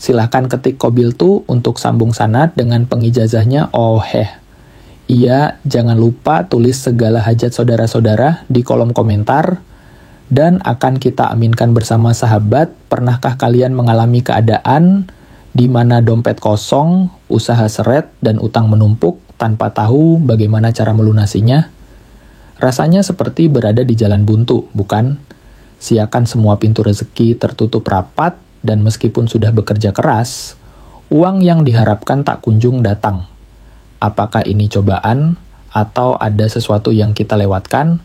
Silahkan ketik Qabiltu untuk sambung sanad dengan pengijazahnya Iya, jangan lupa tulis segala hajat saudara-saudara di kolom komentar, dan akan kita aminkan bersama sahabat. Pernahkah kalian mengalami keadaan di mana dompet kosong, usaha seret, dan utang menumpuk tanpa tahu bagaimana cara melunasinya? Rasanya seperti berada di jalan buntu, bukan? Siakan semua pintu rezeki tertutup rapat, dan meskipun sudah bekerja keras, uang yang diharapkan tak kunjung datang. Apakah ini cobaan atau ada sesuatu yang kita lewatkan?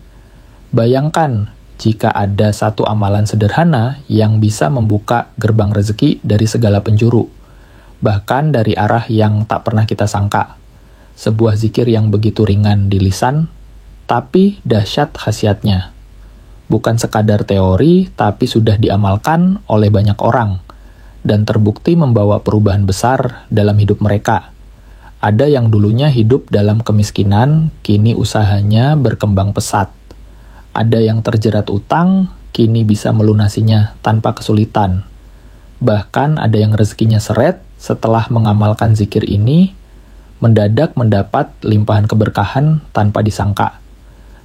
Bayangkan jika ada satu amalan sederhana yang bisa membuka gerbang rezeki dari segala penjuru, bahkan dari arah yang tak pernah kita sangka. Sebuah zikir yang begitu ringan di lisan, tapi dahsyat khasiatnya. Bukan sekadar teori, tapi sudah diamalkan oleh banyak orang, dan terbukti membawa perubahan besar dalam hidup mereka. Ada yang dulunya hidup dalam kemiskinan, kini usahanya berkembang pesat. Ada yang terjerat utang, kini bisa melunasinya tanpa kesulitan. Bahkan ada yang rezekinya seret setelah mengamalkan zikir ini, mendadak mendapat limpahan keberkahan tanpa disangka.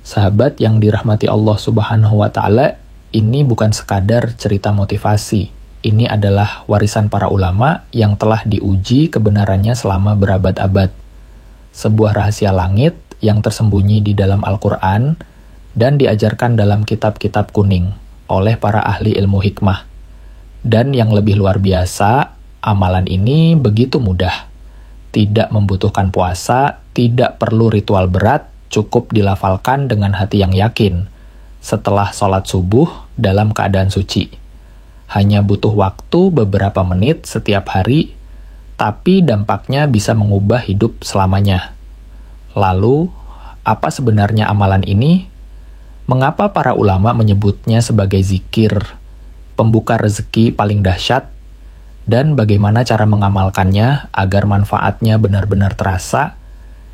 Sahabat yang dirahmati Allah Subhanahu wa Ta'ala, ini bukan sekadar cerita motivasi. Ini adalah warisan para ulama yang telah diuji kebenarannya selama berabad-abad. Sebuah rahasia langit yang tersembunyi di dalam Al-Quran dan diajarkan dalam kitab-kitab kuning oleh para ahli ilmu hikmah. Dan yang lebih luar biasa, amalan ini begitu mudah. Tidak membutuhkan puasa, tidak perlu ritual berat, cukup dilafalkan dengan hati yang yakin setelah sholat subuh dalam keadaan suci. Hanya butuh waktu beberapa menit setiap hari, tapi dampaknya bisa mengubah hidup selamanya. Lalu, apa sebenarnya amalan ini? Mengapa para ulama menyebutnya sebagai zikir, pembuka rezeki paling dahsyat? Dan bagaimana cara mengamalkannya agar manfaatnya benar-benar terasa?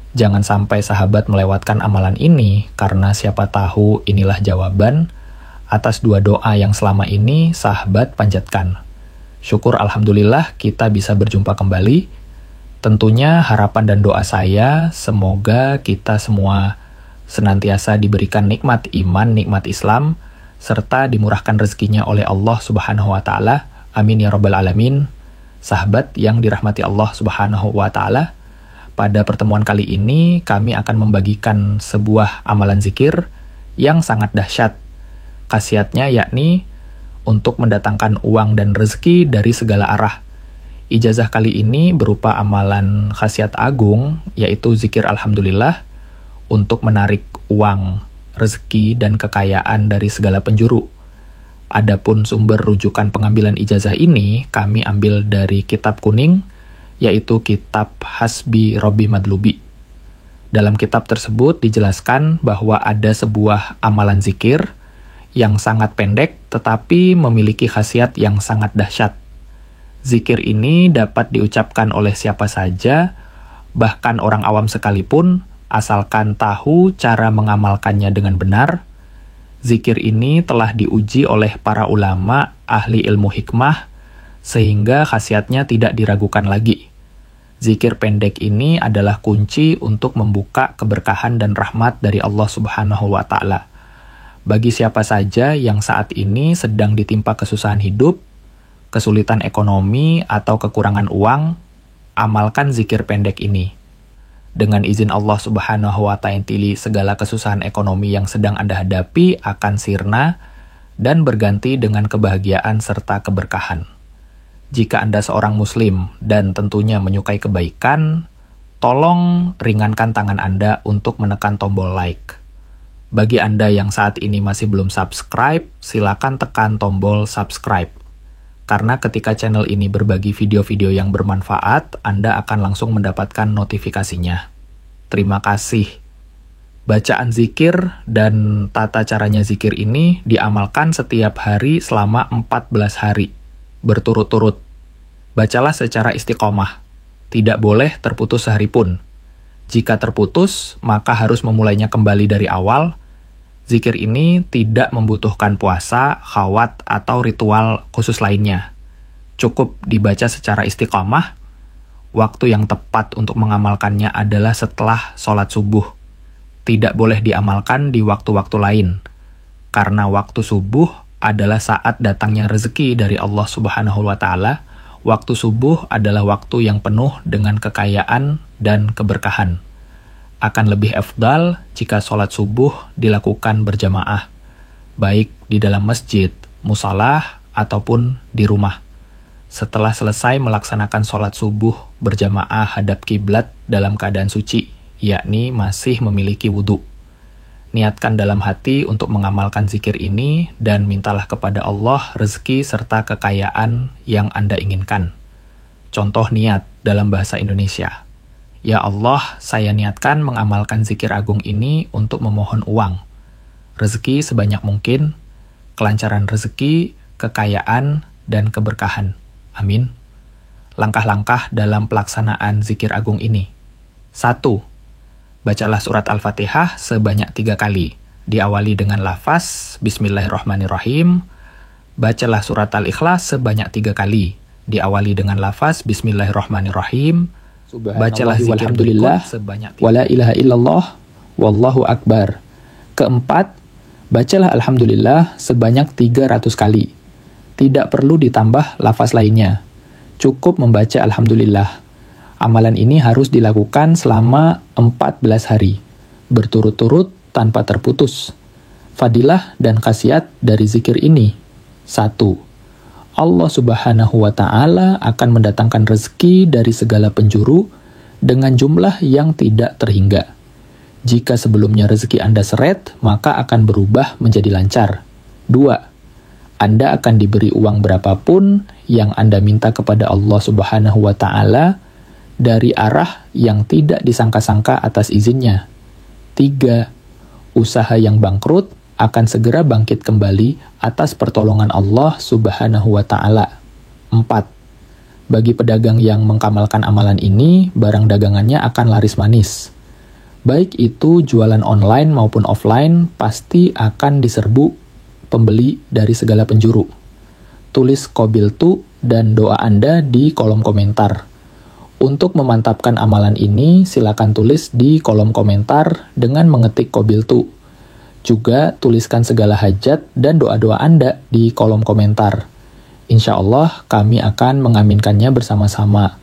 Jangan sampai sahabat melewatkan amalan ini, karena siapa tahu inilah jawaban atas dua doa yang selama ini sahabat panjatkan. Syukur alhamdulillah kita bisa berjumpa kembali. Tentunya harapan dan doa saya semoga kita semua senantiasa diberikan nikmat iman, nikmat Islam, serta dimurahkan rezekinya oleh Allah Subhanahu wa Ta'ala. Amin ya rabbal alamin. Sahabat yang dirahmati Allah Subhanahu wa Ta'ala, pada pertemuan kali ini kami akan membagikan sebuah amalan zikir yang sangat dahsyat. Khasiatnya yakni untuk mendatangkan uang dan rezeki dari segala arah. Ijazah kali ini berupa amalan khasiat agung, yaitu zikir alhamdulillah, untuk menarik uang, rezeki, dan kekayaan dari segala penjuru. Adapun sumber rujukan pengambilan ijazah ini, kami ambil dari kitab kuning, yaitu kitab Hasbi Robbi Madlubi. Dalam kitab tersebut dijelaskan bahwa ada sebuah amalan zikir yang sangat pendek tetapi memiliki khasiat yang sangat dahsyat. Zikir ini dapat diucapkan oleh siapa saja, bahkan orang awam sekalipun, asalkan tahu cara mengamalkannya dengan benar. Zikir ini telah diuji oleh para ulama ahli ilmu hikmah, sehingga khasiatnya tidak diragukan lagi. Zikir pendek ini adalah kunci untuk membuka keberkahan dan rahmat dari Allah Subhanahu wa Ta'ala. Bagi siapa saja yang saat ini sedang ditimpa kesusahan hidup, kesulitan ekonomi, atau kekurangan uang, amalkan zikir pendek ini. Dengan izin Allah Subhanahu wa Ta'ala, segala kesusahan ekonomi yang sedang Anda hadapi akan sirna dan berganti dengan kebahagiaan serta keberkahan. Jika Anda seorang muslim dan tentunya menyukai kebaikan, tolong ringankan tangan Anda untuk menekan tombol like. Bagi Anda yang saat ini masih belum subscribe, silakan tekan tombol subscribe. Karena ketika channel ini berbagi video-video yang bermanfaat, Anda akan langsung mendapatkan notifikasinya. Terima kasih. Bacaan zikir dan tata caranya zikir ini diamalkan setiap hari selama 14 hari, berturut-turut. Bacalah secara istiqomah. Tidak boleh terputus sehari pun. Jika terputus, maka harus memulainya kembali dari awal. Zikir ini tidak membutuhkan puasa, khawat, atau ritual khusus lainnya. cukup dibaca secara istiqamah. Waktu yang tepat untuk mengamalkannya adalah setelah sholat subuh. Tidak boleh diamalkan di waktu-waktu lain, karena waktu subuh adalah saat datangnya rezeki dari Allah Subhanahu wa Ta'ala. Waktu subuh adalah waktu yang penuh dengan kekayaan dan keberkahan. Akan lebih afdal jika sholat subuh dilakukan berjamaah, baik di dalam masjid, musalah, ataupun di rumah. Setelah selesai melaksanakan sholat subuh berjamaah hadap kiblat dalam keadaan suci, yakni masih memiliki wudhu. Niatkan dalam hati untuk mengamalkan zikir ini dan mintalah kepada Allah rezeki serta kekayaan yang Anda inginkan. Contoh niat dalam bahasa Indonesia. Ya Allah, saya niatkan mengamalkan zikir agung ini untuk memohon uang, rezeki sebanyak mungkin, kelancaran rezeki, kekayaan, dan keberkahan. Amin. Langkah-langkah dalam pelaksanaan zikir agung ini. 1. Bacalah surat Al-Fatihah sebanyak 3 kali. Diawali dengan lafaz Bismillahirrahmanirrahim. Bacalah surat Al-Ikhlas sebanyak 3 kali. Diawali dengan lafaz Bismillahirrahmanirrahim. Bacalah zikir berikut sebanyak 3 kali. Wala ilaha illallah, wallahu akbar. Keempat, bacalah Alhamdulillah sebanyak 300 kali. Tidak perlu ditambah lafaz lainnya. Cukup membaca Alhamdulillah. Amalan ini harus dilakukan selama 14 hari, berturut-turut tanpa terputus. Fadilah dan khasiat dari zikir ini. 1. Allah Subhanahu wa Ta'ala akan mendatangkan rezeki dari segala penjuru dengan jumlah yang tidak terhingga. Jika sebelumnya rezeki Anda seret, maka akan berubah menjadi lancar. 2. Anda akan diberi uang berapapun yang Anda minta kepada Allah Subhanahu wa Ta'ala dari arah yang tidak disangka-sangka atas izinnya. 3. Usaha yang bangkrut akan segera bangkit kembali atas pertolongan Allah Subhanahu wa Ta'ala. 4. Bagi pedagang yang mengamalkan amalan ini, barang dagangannya akan laris manis. Baik itu jualan online maupun offline, pasti akan diserbu pembeli dari segala penjuru. Tulis qabiltu dan doa Anda di kolom komentar. Untuk memantapkan amalan ini, silakan tulis di kolom komentar dengan mengetik qabiltu. Juga tuliskan segala hajat dan doa-doa Anda di kolom komentar. Insya Allah kami akan mengaminkannya bersama-sama.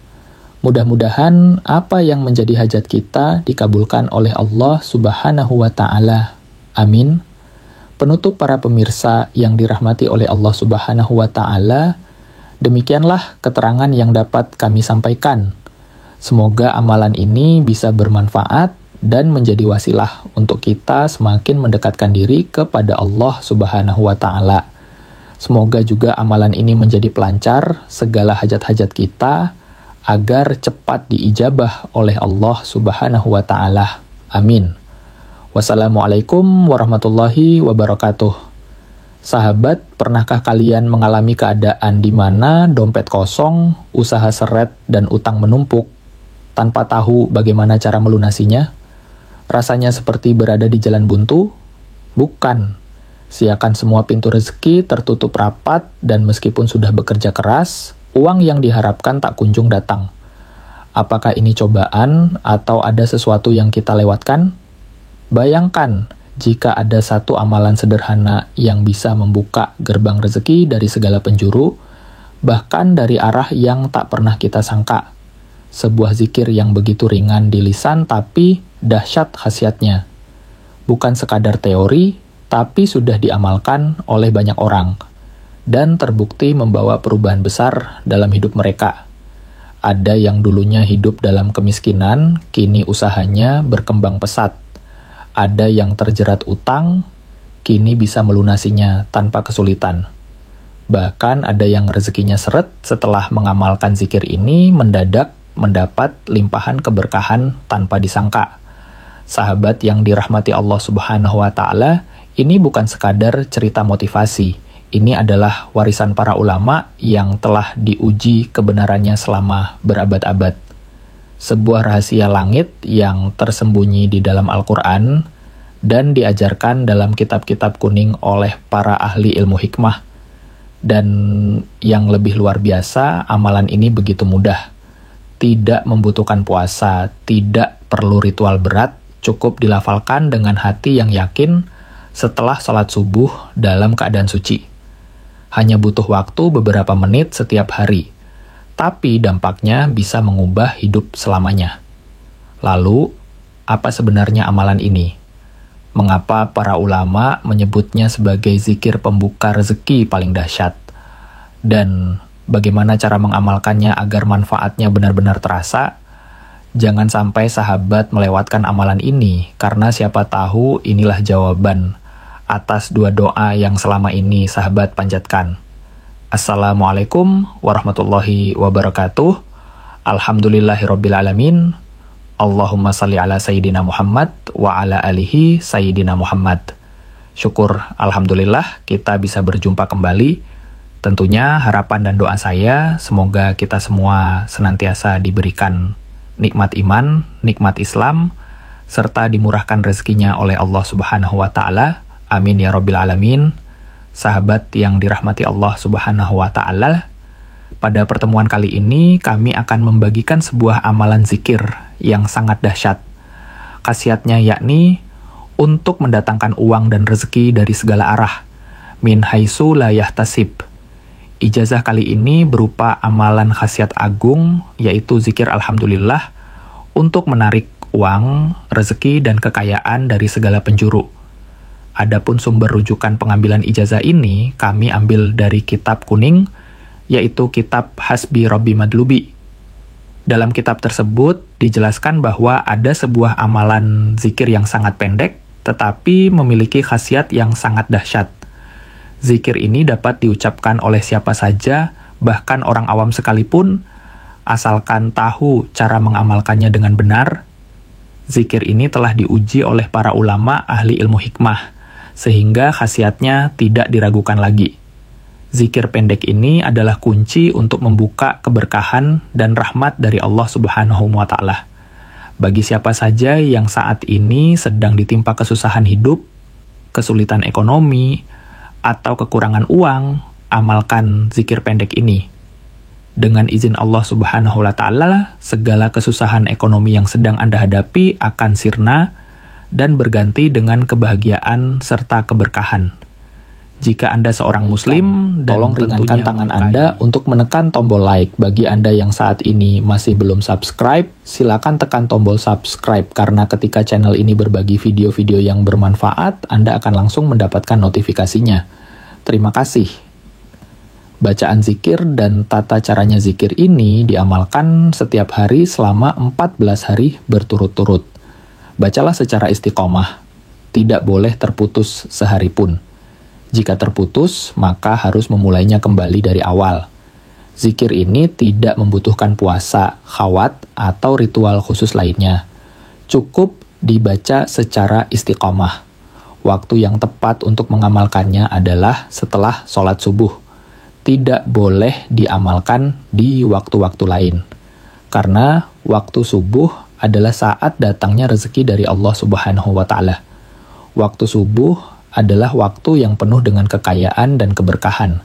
Mudah-mudahan apa yang menjadi hajat kita dikabulkan oleh Allah Subhanahu wa Ta'ala. Amin. Penutup para pemirsa yang dirahmati oleh Allah Subhanahu wa Ta'ala, demikianlah keterangan yang dapat kami sampaikan. Semoga amalan ini bisa bermanfaat dan menjadi wasilah untuk kita semakin mendekatkan diri kepada Allah Subhanahu wa Ta'ala. Semoga juga amalan ini menjadi pelancar segala hajat-hajat kita agar cepat diijabah oleh Allah Subhanahu wa Ta'ala. Amin. Wassalamualaikum warahmatullahi wabarakatuh. Sahabat, pernahkah kalian mengalami keadaan di mana dompet kosong, usaha seret, dan utang menumpuk, tanpa tahu bagaimana cara melunasinya? Rasanya seperti berada di jalan buntu? Bukan. Siakan semua pintu rezeki tertutup rapat, dan meskipun sudah bekerja keras, uang yang diharapkan tak kunjung datang. Apakah ini cobaan atau ada sesuatu yang kita lewatkan? Bayangkan jika ada satu amalan sederhana yang bisa membuka gerbang rezeki dari segala penjuru, bahkan dari arah yang tak pernah kita sangka. Sebuah zikir yang begitu ringan di lisan tapi dahsyat khasiatnya. Bukan sekadar teori, tapi sudah diamalkan oleh banyak orang, dan terbukti membawa perubahan besar dalam hidup mereka. Ada yang dulunya hidup dalam kemiskinan, kini usahanya berkembang pesat. Ada yang terjerat utang, kini bisa melunasinya tanpa kesulitan. Bahkan ada yang rezekinya seret setelah mengamalkan zikir ini mendadak mendapat limpahan keberkahan tanpa disangka. Sahabat yang dirahmati Allah Subhanahu wa Ta'ala, ini bukan sekadar cerita motivasi. Ini adalah warisan para ulama yang telah diuji kebenarannya selama berabad-abad. Sebuah rahasia langit yang tersembunyi di dalam Al-Quran dan diajarkan dalam kitab-kitab kuning oleh para ahli ilmu hikmah. Dan yang lebih luar biasa, amalan ini begitu mudah. Tidak membutuhkan puasa, tidak perlu ritual berat, cukup dilafalkan dengan hati yang yakin setelah sholat subuh dalam keadaan suci. Hanya butuh waktu beberapa menit setiap hari, tapi dampaknya bisa mengubah hidup selamanya. Lalu, apa sebenarnya amalan ini? Mengapa para ulama menyebutnya sebagai zikir pembuka rezeki paling dahsyat? Dan bagaimana cara mengamalkannya agar manfaatnya benar-benar terasa? Jangan sampai sahabat melewatkan amalan ini, karena siapa tahu inilah jawaban atas dua doa yang selama ini sahabat panjatkan. Assalamualaikum warahmatullahi wabarakatuh. Alhamdulillahirrabbilalamin. Allahumma salli ala Sayyidina Muhammad wa ala alihi Sayyidina Muhammad. Syukur Alhamdulillah kita bisa berjumpa kembali. Tentunya harapan dan doa saya semoga kita semua senantiasa diberikan nikmat iman, nikmat Islam, serta dimurahkan rezekinya oleh Allah Subhanahu wa Ta'ala. Amin ya Rabbil Alamin. Sahabat yang dirahmati Allah Subhanahu wa Ta'ala, pada pertemuan kali ini kami akan membagikan sebuah amalan zikir yang sangat dahsyat. Khasiatnya yakni untuk mendatangkan uang dan rezeki dari segala arah. Min haitsu la yahtasib. Ijazah kali ini berupa amalan khasiat agung, yaitu zikir Alhamdulillah untuk menarik uang, rezeki, dan kekayaan dari segala penjuru. Adapun sumber rujukan pengambilan ijazah ini kami ambil dari kitab kuning, yaitu kitab Hasbi Rabbi Madlubi. Dalam kitab tersebut dijelaskan bahwa ada sebuah amalan zikir yang sangat pendek, tetapi memiliki khasiat yang sangat dahsyat. Zikir ini dapat diucapkan oleh siapa saja, bahkan orang awam sekalipun, asalkan tahu cara mengamalkannya dengan benar. Zikir ini telah diuji oleh para ulama ahli ilmu hikmah, sehingga khasiatnya tidak diragukan lagi. Zikir pendek ini adalah kunci untuk membuka keberkahan dan rahmat dari Allah Subhanahu wa Ta'ala. Bagi siapa saja yang saat ini sedang ditimpa kesusahan hidup, kesulitan ekonomi, atau kekurangan uang, amalkan zikir pendek ini. Dengan izin Allah Subhanahu wa Ta'ala, segala kesusahan ekonomi yang sedang Anda hadapi akan sirna dan berganti dengan kebahagiaan serta keberkahan. Jika Anda seorang muslim, tolong ringankan tangan Anda untuk menekan tombol like. Bagi Anda yang saat ini masih belum subscribe, silakan tekan tombol subscribe karena ketika channel ini berbagi video-video yang bermanfaat, Anda akan langsung mendapatkan notifikasinya. Terima kasih. Bacaan zikir dan tata caranya zikir ini diamalkan setiap hari selama 14 hari berturut-turut. Bacalah secara istiqomah, tidak boleh terputus sehari pun. Jika terputus, maka harus memulainya kembali dari awal. Zikir ini tidak membutuhkan puasa, khawat, atau ritual khusus lainnya. Cukup dibaca secara istiqomah. Waktu yang tepat untuk mengamalkannya adalah setelah sholat subuh. Tidak boleh diamalkan di waktu-waktu lain. Karena waktu subuh adalah saat datangnya rezeki dari Allah Subhanahu wa Ta'ala. Waktu subuh adalah waktu yang penuh dengan kekayaan dan keberkahan.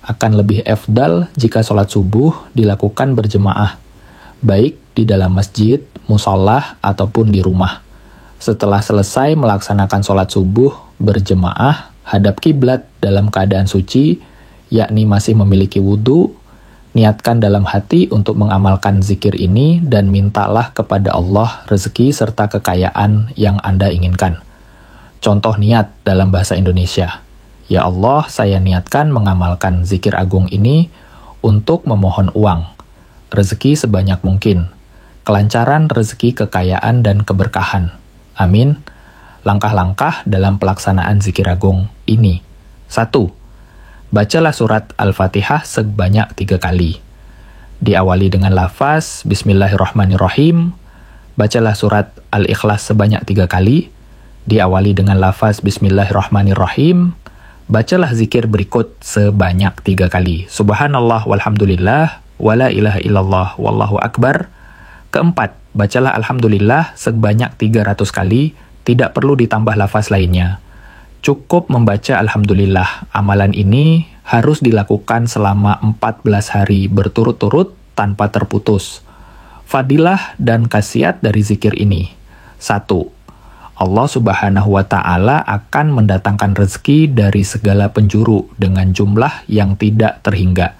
Akan lebih efdal jika sholat subuh dilakukan berjemaah, baik di dalam masjid, musolah, ataupun di rumah. Setelah selesai melaksanakan sholat subuh berjemaah, hadap kiblat dalam keadaan suci, yakni masih memiliki wudhu, niatkan dalam hati untuk mengamalkan zikir ini dan mintalah kepada Allah rezeki serta kekayaan yang Anda inginkan. Contoh niat dalam bahasa Indonesia. Ya Allah, saya niatkan mengamalkan zikir agung ini untuk memohon uang, rezeki sebanyak mungkin, kelancaran rezeki, kekayaan, dan keberkahan. Amin. Langkah-langkah dalam pelaksanaan zikir agung ini. 1. Bacalah surat Al-Fatihah sebanyak 3 kali. Diawali dengan lafaz Bismillahirrahmanirrahim. Bacalah surat Al-Ikhlas sebanyak 3 kali. Diawali dengan lafaz Bismillahirrahmanirrahim. Bacalah zikir berikut sebanyak 3 kali. Subhanallah walhamdulillah, wala ilaha illallah, wallahu akbar. Keempat, bacalah Alhamdulillah sebanyak 300 kali, tidak perlu ditambah lafaz lainnya. Cukup membaca Alhamdulillah. Amalan ini harus dilakukan selama 14 hari berturut-turut tanpa terputus. Fadilah dan khasiat dari zikir ini. 1. Allah Subhanahu wa Ta'ala akan mendatangkan rezeki dari segala penjuru dengan jumlah yang tidak terhingga.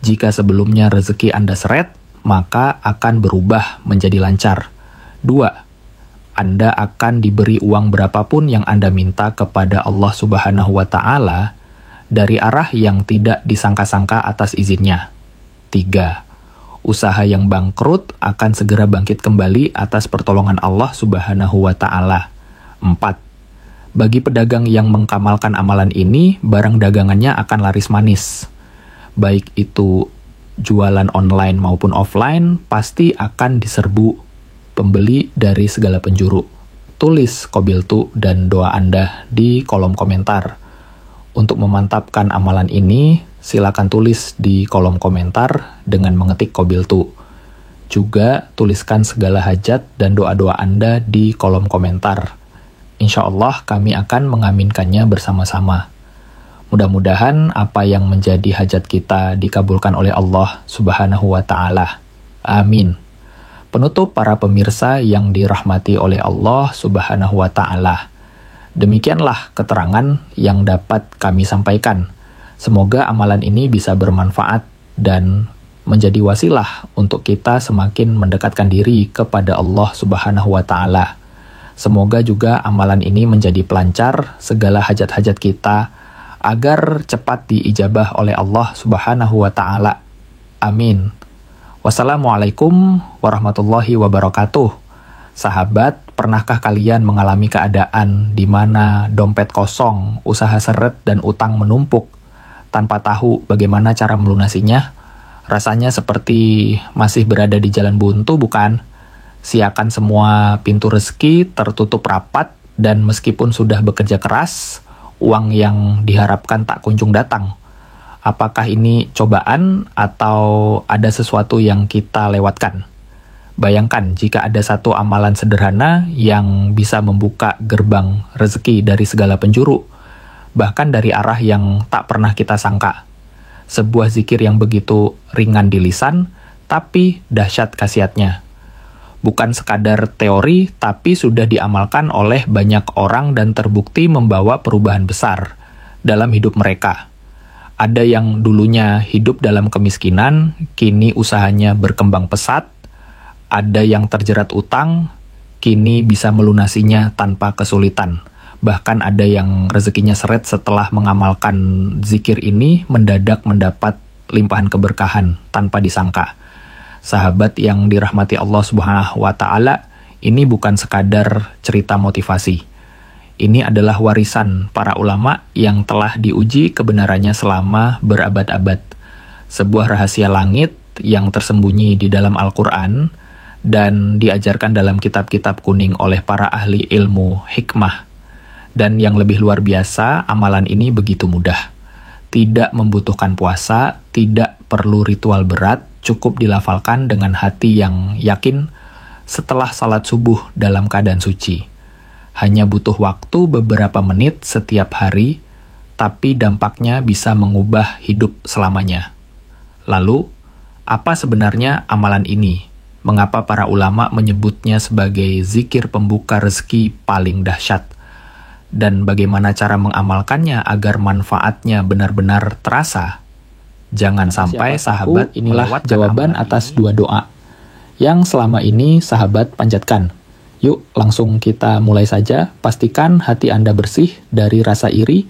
Jika sebelumnya rezeki Anda seret, maka akan berubah menjadi lancar. 2. Anda akan diberi uang berapapun yang Anda minta kepada Allah Subhanahu wa Ta'ala dari arah yang tidak disangka-sangka atas izinnya. 3. Usaha yang bangkrut akan segera bangkit kembali atas pertolongan Allah Subhanahu wa Ta'ala. 4. Bagi pedagang yang mengamalkan amalan ini, barang dagangannya akan laris manis. Baik itu jualan online maupun offline, pasti akan diserbu pembeli dari segala penjuru. Tulis qabiltu dan doa Anda di kolom komentar. Untuk memantapkan amalan ini, silakan tulis di kolom komentar dengan mengetik qabiltu. Juga tuliskan segala hajat dan doa-doa Anda di kolom komentar. Insya Allah kami akan mengaminkannya bersama-sama. Mudah-mudahan apa yang menjadi hajat kita dikabulkan oleh Allah Subhanahu wa Ta'ala. Amin. Penutup para pemirsa yang dirahmati oleh Allah Subhanahu wa Ta'ala. Demikianlah keterangan yang dapat kami sampaikan. Semoga amalan ini bisa bermanfaat dan menjadi wasilah untuk kita semakin mendekatkan diri kepada Allah Subhanahu wa Ta'ala. Semoga juga amalan ini menjadi pelancar segala hajat-hajat kita agar cepat diijabah oleh Allah Subhanahu wa Ta'ala. Amin. Wassalamualaikum warahmatullahi wabarakatuh. Sahabat, pernahkah kalian mengalami keadaan di mana dompet kosong, usaha seret, dan utang menumpuk tanpa tahu bagaimana cara melunasinya? Rasanya seperti masih berada di jalan buntu, bukan? Siakan semua pintu rezeki tertutup rapat, dan meskipun sudah bekerja keras, uang yang diharapkan tak kunjung datang. Apakah ini cobaan atau ada sesuatu yang kita lewatkan? Bayangkan jika ada satu amalan sederhana yang bisa membuka gerbang rezeki dari segala penjuru, bahkan dari arah yang tak pernah kita sangka. Sebuah zikir yang begitu ringan di lisan, tapi dahsyat khasiatnya. Bukan sekadar teori, tapi sudah diamalkan oleh banyak orang dan terbukti membawa perubahan besar dalam hidup mereka. Ada yang dulunya hidup dalam kemiskinan, kini usahanya berkembang pesat. Ada yang terjerat utang, kini bisa melunasinya tanpa kesulitan. Bahkan ada yang rezekinya seret setelah mengamalkan zikir ini mendadak mendapat limpahan keberkahan tanpa disangka. Sahabat yang dirahmati Allah Subhanahu wa Ta'ala, ini bukan sekadar cerita motivasi. Ini adalah warisan para ulama yang telah diuji kebenarannya selama berabad-abad. Sebuah rahasia langit yang tersembunyi di dalam Al-Quran dan diajarkan dalam kitab-kitab kuning oleh para ahli ilmu hikmah. Dan yang lebih luar biasa, amalan ini begitu mudah. Tidak membutuhkan puasa, tidak perlu ritual berat, cukup dilafalkan dengan hati yang yakin setelah salat subuh dalam keadaan suci. Hanya butuh waktu beberapa menit setiap hari, tapi dampaknya bisa mengubah hidup selamanya. Lalu, apa sebenarnya amalan ini? Mengapa para ulama menyebutnya sebagai zikir pembuka rezeki paling dahsyat? Dan bagaimana cara mengamalkannya agar manfaatnya benar-benar terasa? Jangan sampai sahabat inilah jawaban atas dua doa yang selama ini sahabat panjatkan. Yuk langsung kita mulai saja. Pastikan hati Anda bersih dari rasa iri,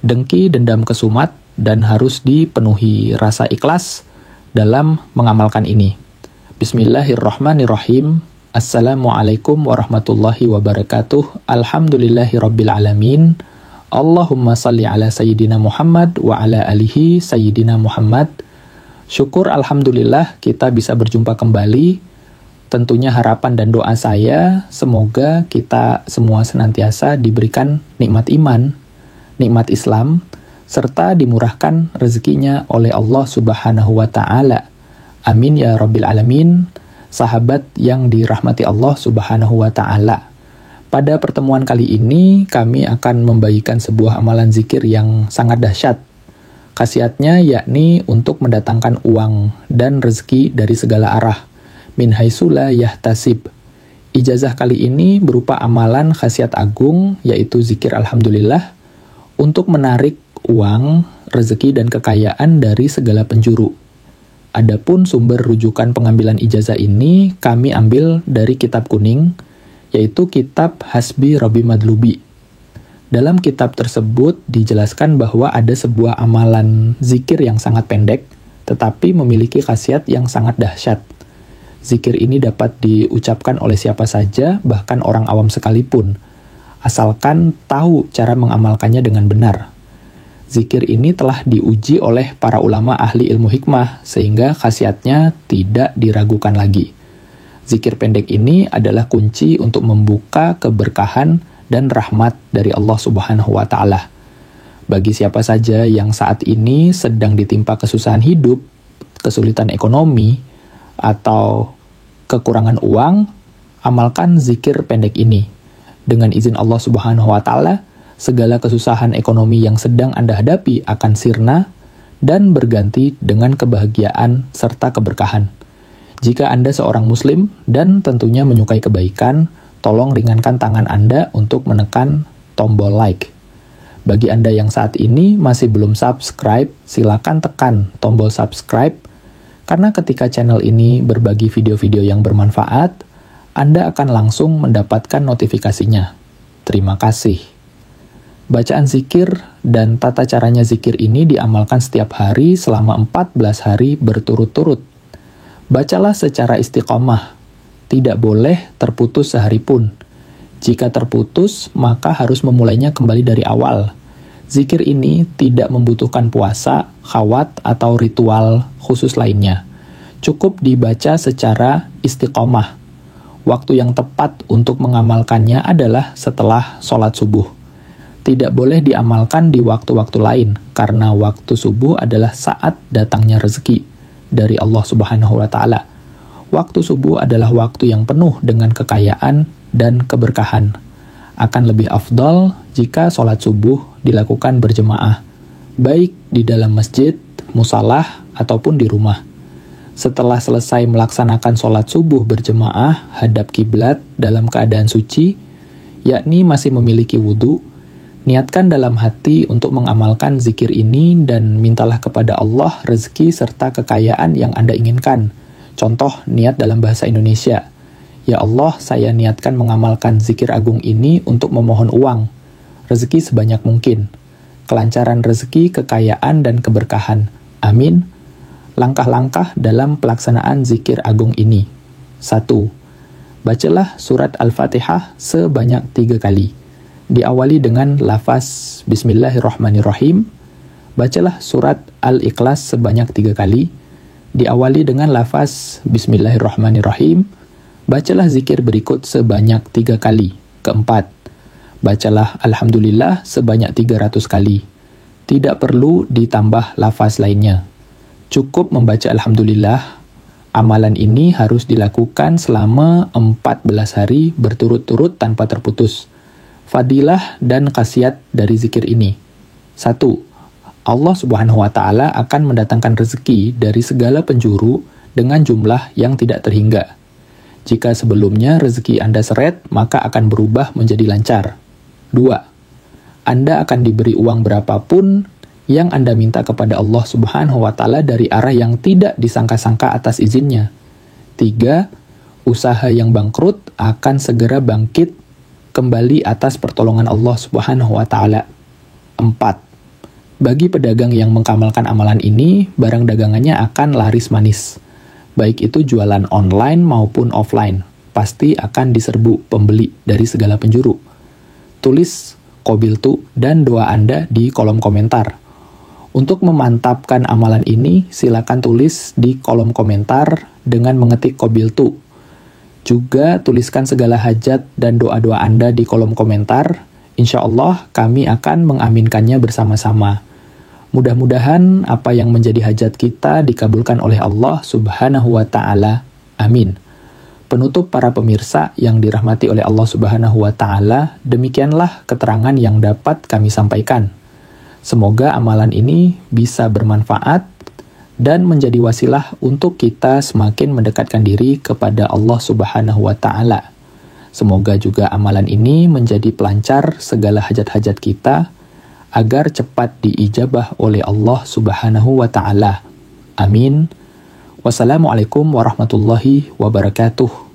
dengki, dendam kesumat, dan harus dipenuhi rasa ikhlas dalam mengamalkan ini. Bismillahirrahmanirrahim. Assalamualaikum warahmatullahi wabarakatuh. Alhamdulillahirabbil alamin. Allahumma salli ala sayyidina Muhammad wa ala alihi sayyidina Muhammad. Syukur alhamdulillah kita bisa berjumpa kembali. Tentunya harapan dan doa saya semoga kita semua senantiasa diberikan nikmat iman, nikmat Islam, serta dimurahkan rezekinya oleh Allah Subhanahu wa Ta'ala. Amin ya Rabbil Alamin. Sahabat yang dirahmati Allah Subhanahu wa Ta'ala. Pada pertemuan kali ini, kami akan membagikan sebuah amalan zikir yang sangat dahsyat. Khasiatnya yakni untuk mendatangkan uang dan rezeki dari segala arah. Min haitsu la yahtasib. Ijazah kali ini berupa amalan khasiat agung, yaitu zikir alhamdulillah, untuk menarik uang, rezeki, dan kekayaan dari segala penjuru. Adapun sumber rujukan pengambilan ijazah ini kami ambil dari kitab kuning, yaitu kitab Hasbi Rabbi Madlubi. Dalam kitab tersebut dijelaskan bahwa ada sebuah amalan zikir yang sangat pendek, tetapi memiliki khasiat yang sangat dahsyat. Zikir ini dapat diucapkan oleh siapa saja, bahkan orang awam sekalipun, asalkan tahu cara mengamalkannya dengan benar. Zikir ini telah diuji oleh para ulama ahli ilmu hikmah, sehingga khasiatnya tidak diragukan lagi. Zikir pendek ini adalah kunci untuk membuka keberkahan dan rahmat dari Allah Subhanahu wa Ta'ala. Bagi siapa saja yang saat ini sedang ditimpa kesusahan hidup, kesulitan ekonomi, atau kekurangan uang, amalkan zikir pendek ini. Dengan izin Allah Subhanahu wa Ta'ala, segala kesusahan ekonomi yang sedang Anda hadapi akan sirna dan berganti dengan kebahagiaan serta keberkahan. Jika Anda seorang Muslim dan tentunya menyukai kebaikan, tolong ringankan tangan Anda untuk menekan tombol like. Bagi Anda yang saat ini masih belum subscribe, silakan tekan tombol subscribe, karena ketika channel ini berbagi video-video yang bermanfaat, Anda akan langsung mendapatkan notifikasinya. Terima kasih. Bacaan zikir dan tata caranya zikir ini diamalkan setiap hari selama 14 hari berturut-turut. Bacalah secara istiqomah. Tidak boleh terputus sehari pun. Jika terputus, maka harus memulainya kembali dari awal. Zikir ini tidak membutuhkan puasa, khawat, atau ritual khusus lainnya. Cukup dibaca secara istiqomah. Waktu yang tepat untuk mengamalkannya adalah setelah sholat subuh. Tidak boleh diamalkan di waktu-waktu lain, karena waktu subuh adalah saat datangnya rezeki dari Allah Subhanahu wa Ta'ala. Waktu subuh adalah waktu yang penuh dengan kekayaan dan keberkahan. Akan lebih afdal jika sholat subuh dilakukan berjemaah, baik di dalam masjid, musalah, ataupun di rumah. Setelah selesai melaksanakan sholat subuh berjemaah, hadap kiblat dalam keadaan suci, yakni masih memiliki wudhu, niatkan dalam hati untuk mengamalkan zikir ini dan mintalah kepada Allah rezeki serta kekayaan yang Anda inginkan. Contoh niat dalam bahasa Indonesia. Ya Allah, saya niatkan mengamalkan zikir agung ini untuk memohon uang, rezeki sebanyak mungkin, kelancaran rezeki, kekayaan, dan keberkahan. Amin. Langkah-langkah dalam pelaksanaan zikir agung ini. 1. Bacalah surat Al-Fatihah sebanyak 3 kali. Diawali dengan lafaz Bismillahirrahmanirrahim. Bacalah surat Al-Ikhlas sebanyak 3 kali. Diawali dengan lafaz Bismillahirrahmanirrahim. Bacalah zikir berikut sebanyak 3 kali. Keempat, bacalah Alhamdulillah sebanyak 300 kali. Tidak perlu ditambah lafaz lainnya. Cukup membaca Alhamdulillah. Amalan ini harus dilakukan selama 14 hari berturut-turut tanpa terputus. Fadilah dan khasiat dari zikir ini. 1. Allah Subhanahu wa Ta'ala akan mendatangkan rezeki dari segala penjuru dengan jumlah yang tidak terhingga. Jika sebelumnya rezeki Anda seret, maka akan berubah menjadi lancar. 2. Anda akan diberi uang berapapun yang Anda minta kepada Allah Subhanahu wa Ta'ala dari arah yang tidak disangka-sangka atas izinnya. 3. Usaha yang bangkrut akan segera bangkit kembali atas pertolongan Allah Subhanahu wa Ta'ala. 4. Bagi pedagang yang mengamalkan amalan ini, barang dagangannya akan laris manis. Baik itu jualan online maupun offline, pasti akan diserbu pembeli dari segala penjuru. Tulis qabiltu dan doa Anda di kolom komentar. Untuk memantapkan amalan ini, silakan tulis di kolom komentar dengan mengetik qabiltu. Juga tuliskan segala hajat dan doa-doa Anda di kolom komentar. Insya Allah kami akan mengaminkannya bersama-sama. Mudah-mudahan apa yang menjadi hajat kita dikabulkan oleh Allah Subhanahu wa Ta'ala. Amin. Penutup para pemirsa yang dirahmati oleh Allah Subhanahu wa Ta'ala, demikianlah keterangan yang dapat kami sampaikan. Semoga amalan ini bisa bermanfaat dan menjadi wasilah untuk kita semakin mendekatkan diri kepada Allah Subhanahu wa Ta'ala. Semoga juga amalan ini menjadi pelancar segala hajat-hajat kita agar cepat diijabah oleh Allah Subhanahu wa Ta'ala. Amin. Wassalamualaikum warahmatullahi wabarakatuh.